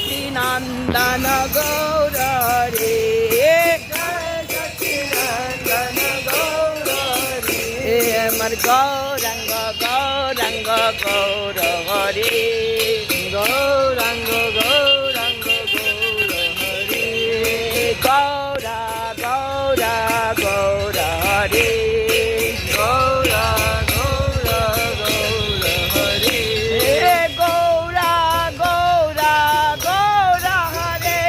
সচিনন্দন গৌর রে, সচিনন্দন গৌর রে, আমার গৌরাঙ্গ গৌরাঙ্গ গৌর হরে, গৌরাঙ্গ গৌরাঙ্গ গৌর হরে, গৌরা গৌরা গৌর হরে, গৌরা গৌরা গৌর হরে, গৌরা গৌরা গৌর হরে,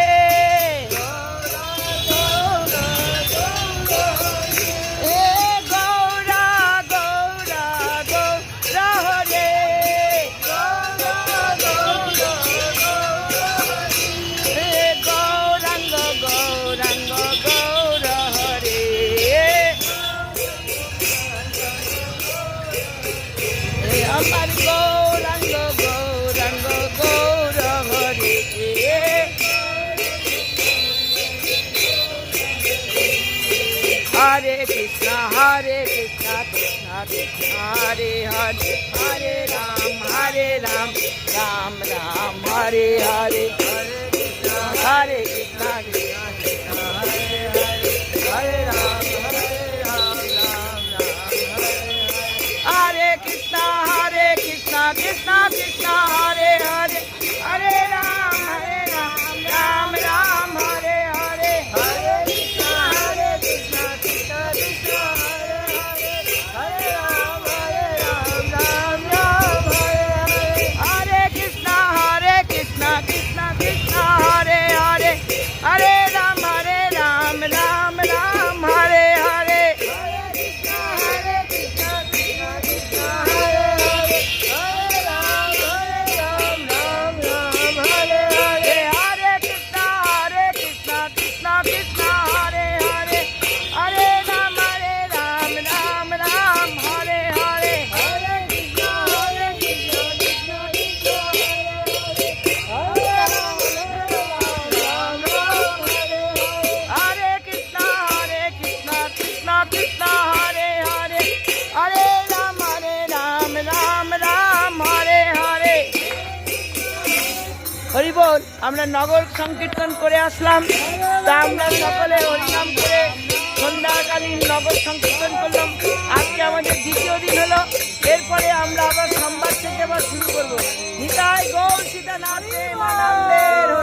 গৌরা গৌরা গৌর হরে, গৌরাঙ্গ গৌরাঙ্গ গৌর হরে, আমার গৌরাঙ্গ গৌরাঙ্গ গৌর হরে, হরে কৃষ্ণ কৃষ্ণ কৃষ্ণ হরে হরে, হরে রাম রাম রাম হরে হরে, হরে কৃষ্ণ কৃষ্ণ কৃষ্ণ হরে হরে, হরে রাম রাম রাম হরে কৃষ্ণ কৃষ্ণ কৃষ্ণ হরে হরে, হরে রাম রাম রাম হরে হরে, হরে কৃষ্ণ কৃষ্ণ কৃষ্ণ হরে হরে, হরে রাম রাম রাম হরে হরে, হরে কৃষ্ণ কৃষ্ণ কৃষ্ণ হরে হরে, হরে রাম রাম রাম হরে হরে, হরে কৃষ্ণ কৃষ্ণ কৃষ্ণ হরে হরে, হরে রাম রাম রাম হরে হরে, হরে কৃষ্ণ কৃষ্ণ কৃষ্ণ হরে হরে, হরে রাম রাম হরে হরে, হরে কৃষ্ণ কৃষ্ণ কৃষ্ণ হরে হরে, হরে রাম রাম হরে হরে, হরে কৃষ্ণ কৃষ্ণ কৃষ্ণ হরে হরে, হরে রাম রাম হরে হরে। হরি বল। আমরা নগর সংকীর্তন করে আসলাম, তা আমরা সকলে হরিনাম করে সন্ধ্যাকালীন নগর সংকীর্তন করলাম। আজকে আমাদের দ্বিতীয় দিন হলো, এরপরে আমরা আবার সোমবার থেকে আবার শুরু করবো। নিতাই গৌর সীতানাথ প্রেমানন্দে।